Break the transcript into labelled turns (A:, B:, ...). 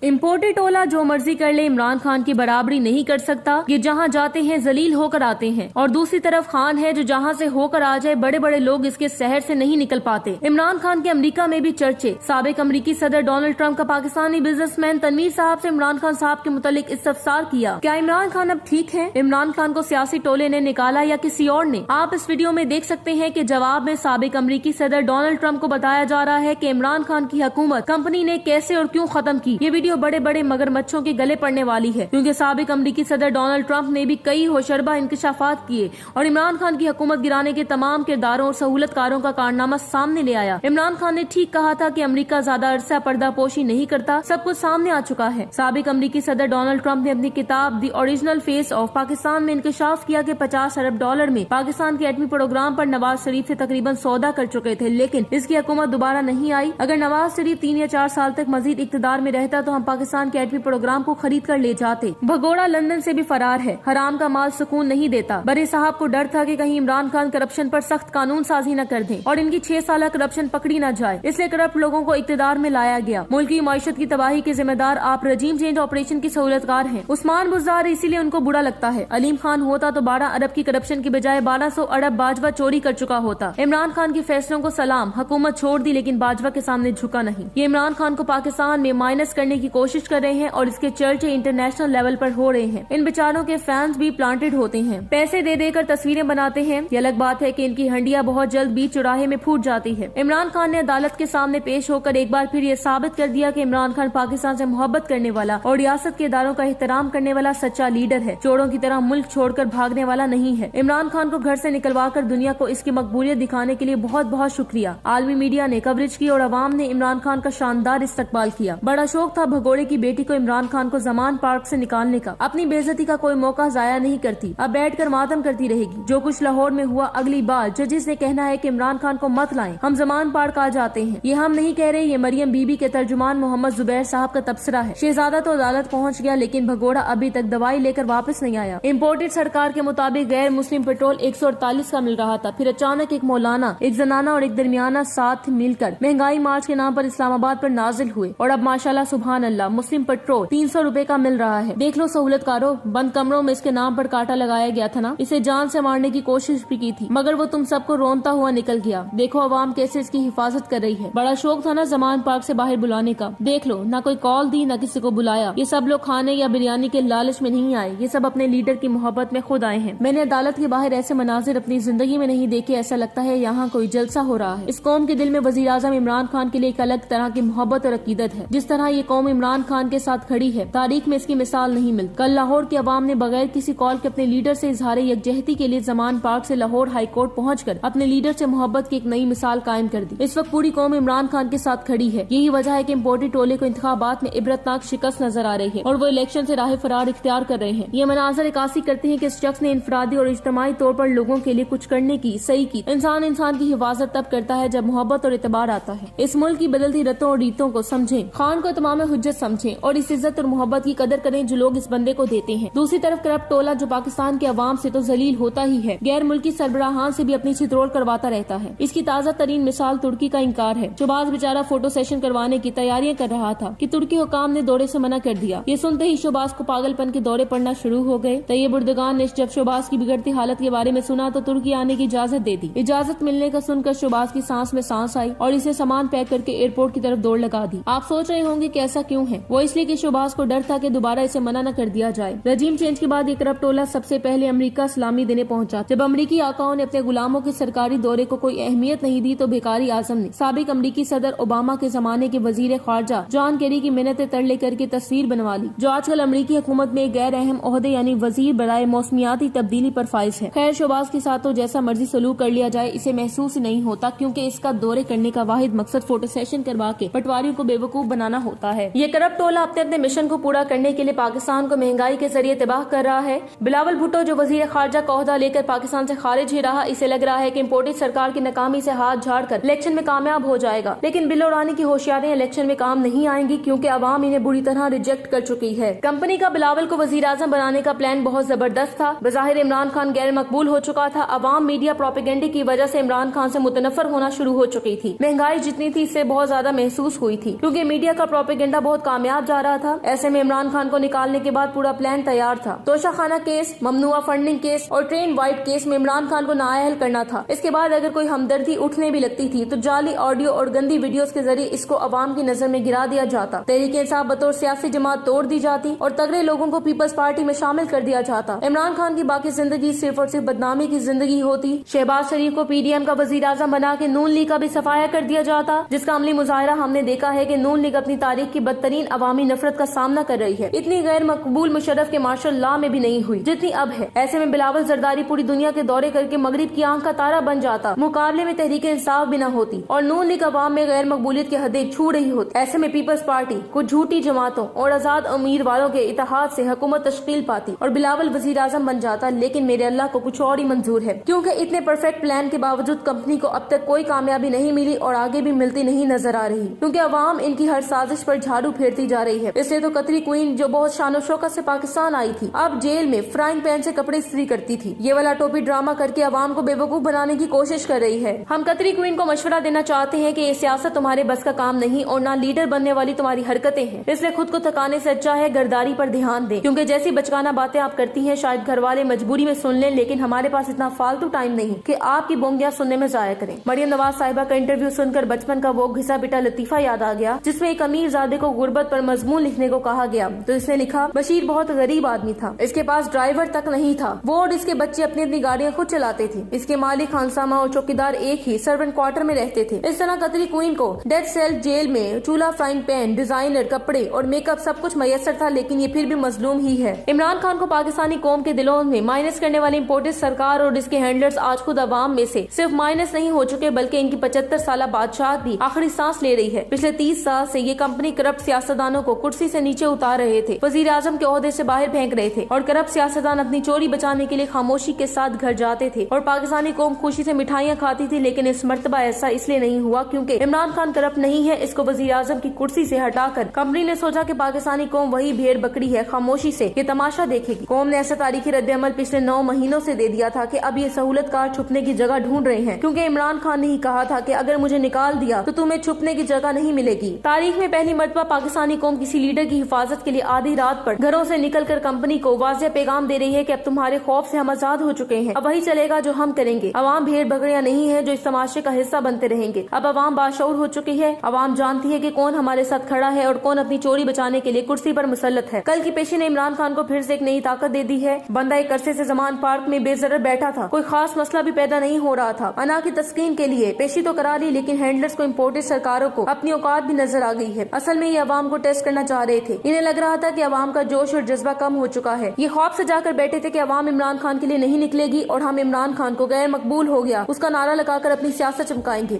A: Imported टोला जो मर्जी कर ले इमरान खान की बराबरी नहीं कर सकता। ये जहाँ जाते हैं जलील होकर आते हैं, और दूसरी तरफ खान है जो जहाँ से होकर आ जाए बड़े बड़े लोग इसके शहर से नहीं निकल पाते। इमरान खान के अमेरिका में भी चर्चे। साबिक अमेरिकी सदर डोनाल्ड ट्रंप का पाकिस्तानी बिजनेसमैन तनवीर साहब से इमरान खान साहब के मुतालिक इस्तफसार किया। क्या इमरान खान अब ठीक है? इमरान खान को सियासी टोले ने निकाला या किसी और ने? आप इस वीडियो में देख सकते हैं कि जवाब में साबिक अमेरिकी सदर डोनाल्ड ट्रंप को बताया जा रहा है कि इमरान खान की हुकूमत कंपनी ने कैसे और क्यों खत्म की। ये वीडियो बड़े बड़े मगरमच्छों के गले पड़ने वाली है, क्योंकि साबिक अमेरिकी सदर डोनाल्ड ट्रंप ने भी कई होशरबा इंकशाफात किए और इमरान खान की हुकूमत गिराने के तमाम किरदारों और सहूलतकारों का कारनामा सामने ले आया। इमरान खान ने ठीक कहा था कि अमेरिका ज्यादा अरसा पर्दापोशी नहीं करता, सब कुछ सामने आ चुका है। साबिक अमेरिकी सदर डोनाल्ड ट्रंप ने अपनी किताब the original face of Pakistan में इंकशाफ किया कि 50 अरब डॉलर में पाकिस्तान के एटमी प्रोग्राम पर नवाज शरीफ से तकरीबन सौदा कर चुके थे, लेकिन इसकी हुकूमत दोबारा नहीं आई। अगर नवाज शरीफ 3 या 4 साल तक मजीद इक्तदार में रहता तो हम पाकिस्तान के एटमी प्रोग्राम को खरीद कर ले जाते। भगोड़ा लंदन से भी फरार है। हराम का माल सुकून नहीं देता। बड़े साहब को डर था कि कहीं इमरान खान करप्शन पर सख्त कानून साजी न कर दें और इनकी 6 साल करप्शन पकड़ी न जाए, इसलिए करप्ट लोगों को इक्तदार में लाया गया। मुल्क की मईशत की तबाही के जिम्मेदार आप रजीम चेंज ऑपरेशन की सहूलतकार हैं। उस्मान बुज़दार इसीलिए उनको बुरा लगता है। अलीम खान होता तो 12 अरब की करप्शन की बजाय 1200 अरब बाजवा चोरी कर चुका होता। इमरान खान के फैसलों को सलाम, हुकूमत छोड़ दी लेकिन बाजवा के सामने झुका नहीं। ये इमरान खान को पाकिस्तान में माइनस करने की कोशिश कर रहे हैं और इसके चर्चे इंटरनेशनल लेवल पर हो रहे हैं। इन बेचारों के फैंस भी प्लांटेड होते हैं, पैसे दे देकर तस्वीरें बनाते हैं। ये अलग बात है कि इनकी हंडिया बहुत जल्द बीच चौराहे में फूट जाती है। इमरान खान ने अदालत के सामने पेश होकर एक बार फिर ये साबित कर दिया कि इमरान खान पाकिस्तान से मोहब्बत करने वाला और रियासत के इदारों का एहतराम करने वाला सच्चा लीडर है, चोरों की तरह मुल्क छोड़कर भागने वाला नहीं है। इमरान खान को घर से निकलवा कर दुनिया को इसकी मकबूलियत दिखाने के लिए बहुत बहुत शुक्रिया। आलमी मीडिया ने कवरेज की और अवाम ने इमरान खान का शानदार इस्तकबाल किया। बड़ा शौक था भगोड़े की बेटी को इमरान खान को जमान पार्क से निकालने का। अपनी बेइज्जती का कोई मौका जाया नहीं करती, अब बैठकर मातम करती रहेगी। जो कुछ लाहौर में हुआ, अगली बार जजेस ने कहना है कि इमरान खान को मत लाएं, हम जमान पार्क आ जाते हैं। ये हम नहीं कह रहे, ये मरियम बीबी के तर्जुमान मोहम्मद जुबैर साहब का तबसरा है। शहजादा तो अदालत पहुँच गया लेकिन भगोड़ा अभी तक दवाई लेकर वापस नहीं आया। इम्पोर्टेड सरकार के मुताबिक गैर मुस्लिम पेट्रोल 148 का मिल रहा था, फिर अचानक एक मौलाना, एक जनाना और एक दरमियाना साथ मिलकर महंगाई मार्च के नाम पर इस्लामाबाद पर नाजिल हुए और अब माशाल्लाह सुभान अल्लाह मुस्लिम पेट्रोल 300 रुपए का मिल रहा है। देख लो सहूलतकारों, बंद कमरों में इसके नाम पर कांटा लगाया गया था ना, इसे जान से मारने की कोशिश भी की थी मगर वो तुम सबको रोनता हुआ निकल गया। देखो अवाम कैसे इसकी हिफाजत कर रही है। बड़ा शौक था ना जमान पार्क से बाहर बुलाने का, देख लो ना कोई कॉल दी ना किसी को बुलाया। ये सब लोग खाने या बिरयानी के लालच में नहीं आए, ये सब अपने लीडर की मोहब्बत में खुद आए हैं। मैंने अदालत के बाहर ऐसे मनाजिर अपनी जिंदगी में नहीं देखे, ऐसा लगता है यहाँ कोई जलसा हो रहा है। इस कौम के दिल में वजीर आजम इमरान खान के लिए एक अलग तरह की मोहब्बत और अकीदत है। जिस तरह ये कौम इमरान खान के साथ खड़ी है, तारीख में इसकी मिसाल नहीं मिलती। कल लाहौर की अवाम ने बगैर किसी कॉल के अपने लीडर से इजहार यकजहती के लिए जमान पार्क से लाहौर हाई कोर्ट पहुंचकर अपने लीडर से मोहब्बत की एक नई मिसाल कायम कर दी। इस वक्त पूरी कौम इमरान खान के साथ खड़ी है। यही वजह है कि इम्पोर्टेड टोले को इंतखाबात में इबरतनाक शिकस्त नजर आ रही है और वो इलेक्शन से राह फरार इख्तियार कर रहे हैं। ये मनाजर इकासी करते हैं कि इस शख्स ने इनफरादी और इज्तमाई तौर पर लोगों के लिए कुछ करने की सही की। इंसान की हिफाजत तब करता है जब मोहब्बत और एतबार आता है। इस मुल्क की बदलती रतों और रीतों को समझें, खान को तमाम हुज्जत समझें और इस इज्जत और मोहब्बत की कदर करें जो लोग इस बंदे को देते हैं। दूसरी तरफ करप्ट टोला जो पाकिस्तान के अवाम से तो जलील होता ही है, गैर मुल्की सरबराहान से भी अपनी छितरोड़ करवाता रहता है। इसकी ताज़ा तरीन मिसाल तुर्की का इंकार है। शोबाज बेचारा फोटो सेशन करवाने की तैयारियां कर रहा था कि तुर्की हुकाम ने दौरे से मना कर दिया। ये सुनते ही शोबाज को पागलपन के दौरे पड़ना शुरू हो गए। तैयब उर्दगान ने जब शोबाज की बिगड़ती हालत के बारे में सुना तो तुर्की आने की इजाजत दे दी। इजाजत मिलने का सुनकर शोबाज की सांस में सांस आई और इसे सामान पैक करके एयरपोर्ट की तरफ दौड़ लगा दी। आप सोच रहे होंगे कि ऐसा क्यों है? वो इसलिए कि शोबाज को डर था कि दोबारा इसे मना न कर दिया जाए। रजीम चेंज के बाद ये करप्ट टोला सबसे पहले अमेरिका सलामी देने पहुंचा। जब अमेरिकी आकाओं ने अपने गुलामों के सरकारी दौरे को कोई अहमियत नहीं दी तो भिखारी आजम ने साबिक अमेरिकी सदर ओबामा के जमाने के वजीर खारजा जॉन केरी की मिन्नतें तरले करके तस्वीर बनवा ली, जो आजकल अमेरिकी हुकूमत में गैर अहम ओहदे यानी वजीर बराए मौसमियाती तब्दीली पर फाइज है। खैर शोबाज के साथ तो जैसा मर्जी सलूक कर लिया जाए इसे महसूस ही नहीं होता, क्योंकि इसका दौरे करने का वाहिद मकसद फोटो सेशन करवा के पटवारियों को बेवकूफ बनाना होता है। ये करप्ट टोला अपने अपने मिशन को पूरा करने के लिए पाकिस्तान को महंगाई के जरिए तबाह कर रहा है। बिलावल भुट्टो जो वजीर खारजा का ओहदा लेकर पाकिस्तान से खारिज ही रहा, इसे लग रहा है कि इम्पोर्टेड सरकार की नाकामी से हाथ झाड़ कर इलेक्शन में कामयाब हो जाएगा। लेकिन बिल उड़ाने की होशियारियां इलेक्शन में काम नहीं आएंगी, क्योंकि अवाम इन्हें बुरी तरह रिजेक्ट कर चुकी है। कंपनी का बिलावल को वजीर आजम बनाने का प्लान बहुत जबरदस्त था। बज़ाहिर इमरान खान गैर मकबूल हो चुका था। अवाम मीडिया प्रोपेगेंडे की वजह से इमरान खान से मुतनफर होना शुरू हो चुकी थी। महंगाई जितनी थी इससे बहुत ज्यादा महसूस हुई थी, क्योंकि मीडिया का प्रोपेगेंडा बहुत कामयाब जा रहा था। ऐसे में इमरान खान को निकालने के बाद पूरा प्लान तैयार था। तोशाखाना केस, ममनुआ फंडिंग केस और ट्रेन वाइट केस में इमरान खान को नाअहल करना था। इसके बाद अगर कोई हमदर्दी उठने भी लगती थी तो जाली ऑडियो और गंदी वीडियोस के जरिए इसको अवाम की नजर में गिरा दिया जाता। तहरीक-ए-इंसाफ बतौर सियासी जमात तोड़ दी जाती और तगड़े लोगों को पीपल्स पार्टी में शामिल कर दिया जाता। इमरान खान की बाकी जिंदगी सिर्फ और सिर्फ बदनामी की जिंदगी होती। शहबाज शरीफ को पीडीएम का वजीर आजम बना के नून लीग का भी सफाया कर दिया जाता, जिसका अमली मुजाहरा हमने देखा है कि नून लीग अपनी तारीख की बदतरीन अवामी नफरत का सामना कर रही है। इतनी गैर मकबूल मुशर्रफ के मार्शल लॉ में भी नहीं हुई जितनी अब है। ऐसे में बिलावल जरदारी पूरी दुनिया के दौरे करके मगरिब की आंख का तारा बन जाता, मुकाबले में तहरीक-ए-इंसाफ भी न होती और नून लीग अवाम में गैर मकबूलियत की हदें छू रही होती। ऐसे में पीपल्स पार्टी कुछ झूठी जमातों और आजाद उम्मीदवारों के इत्तेहाद से हुकूमत तश्कील पाती और बिलावल वजीर आजम बन जाता। लेकिन मेरे अल्लाह को कुछ और ही मंजूर है, क्योंकि इतने परफेक्ट प्लान के बावजूद कंपनी को अब तक कोई कामयाबी नहीं मिली और आगे भी मिलती नहीं नजर आ रही, क्योंकि अवाम इनकी हर साजिश पर झाड़ू फेरती जा रही है। इसलिए तो कतरी क्वीन जो बहुत शानो शौकत से पाकिस्तान आई थी, अब जेल में फ्राइंग पैन से कपड़े इस्त्री करती थी। ये वाला टोपी ड्रामा करके अवाम को बेवकूफ बनाने की कोशिश कर रही है। हम कतरी क्वीन को मशवरा देना चाहते हैं कि ये सियासत तुम्हारे बस का काम नहीं और ना लीडर बनने वाली तुम्हारी हरकतें हैं। इसलिए खुद को थकाने से अच्छा है गरदारी पर ध्यान दें, क्योंकि जैसी बचकाना बातें आप करती हैं शायद घर वाले मजबूरी में सुन लें, लेकिन हमारे पास इतना फालतू टाइम नहीं कि आपकी बोंगियां सुनने में जाया करें। मरियम नवाज साहिबा का इंटरव्यू सुनकर बचपन का वो घिसा पिटा लतीफा याद आ गया जिसमें एक अमीरजादे को गुर्बत पर मजमून लिखने को कहा गया तो इसने लिखा, बशीर बहुत गरीब आदमी था, इसके पास ड्राइवर तक नहीं था, वो और इसके बच्चे अपनी अपनी गाड़ियां खुद चलाते थे। इसके मालिक खानसामा और चौकीदार एक ही सर्वेंट क्वार्टर में रहते थे। इस तरह कतरी क्वीन को डेथ सेल जेल में चूल्हा, फ्राइंग पैन, डिजाइनर कपड़े और मेकअप सब कुछ मैसर था, लेकिन ये फिर भी मजलूम ही है। इमरान खान को पाकिस्तानी कौम के दिलों में माइनस करने वाली इम्पोर्टेड सरकार और इसके हैंडलर्स आज खुद अवाम में से सिर्फ माइनस नहीं हो चुके बल्कि इनकी 75 साल बादशाह भी आखिरी सांस ले रही है। पिछले 30 साल से ये कंपनी करप्ट सियासतदानों को कुर्सी से नीचे उतार रहे थे, वजीर आजम के ओहदे से बाहर फेंक रहे थे और करप्ट सियासतदान अपनी चोरी बचाने के लिए खामोशी के साथ घर जाते थे और पाकिस्तानी कौम खुशी से मिठाइयाँ खाती थी। लेकिन इस मर्तबा ऐसा इसलिए नहीं हुआ क्योंकि इमरान खान करप्ट नहीं है। इसको वजीर आजम की कुर्सी से हटाकर कंपनी ने सोचा कि पाकिस्तानी कौम वही भेड़ बकरी है, खामोशी से ये तमाशा देखेगी। कौम ने ऐसा तारीखी रद्द-ए-अमल पिछले 9 महीनों से दे दिया था कि अब ये सहूलतकार छुपने की जगह ढूंढ रहे हैं, क्योंकि इमरान खान ने ही कहा था कि अगर मुझे निकाल दिया तो तुम्हें छुपने की जगह नहीं मिलेगी। तारीख में पहली मर्तबा पाकिस्तानी कौम किसी लीडर की हिफाजत के लिए आधी रात पर घरों से निकलकर कंपनी को वाज़ेह पैगाम दे रही है कि अब तुम्हारे खौफ से हम आजाद हो चुके हैं, अब वही चलेगा जो हम करेंगे। अवाम भेड़ बकरियां नहीं है जो इस तमाशे का हिस्सा बनते रहेंगे। अब अवाम बाशऊर हो चुकी है, अवाम जानती है कि कौन हमारे साथ खड़ा है और कौन अपनी चोरी बचाने के लिए कुर्सी पर मुसल्लत है। कल की पेशी ने इमरान खान को फिर से एक नई ताकत दे दी है। बंदा एक अरसे से जमान पार्क में बेजरर बैठा था, कोई खास मसला भी पैदा नहीं हो रहा था। अना की तस्कीन के लिए पेशी तो करा ली, लेकिन हैंडलर्स को इम्पोर्टेड सरकारों को अपनी औकात भी नजर आ गई है। असल में ये अवाम को टेस्ट करना चाह रहे थे। इन्हें लग रहा था कि अवाम का जोश और जज्बा कम हो चुका है। ये ख्वाब से जाकर बैठे थे कि अवाम इमरान खान के लिए नहीं निकलेगी और हम इमरान खान को गैर मकबूल हो गया उसका नारा लगाकर अपनी सियासत चमकाएंगे।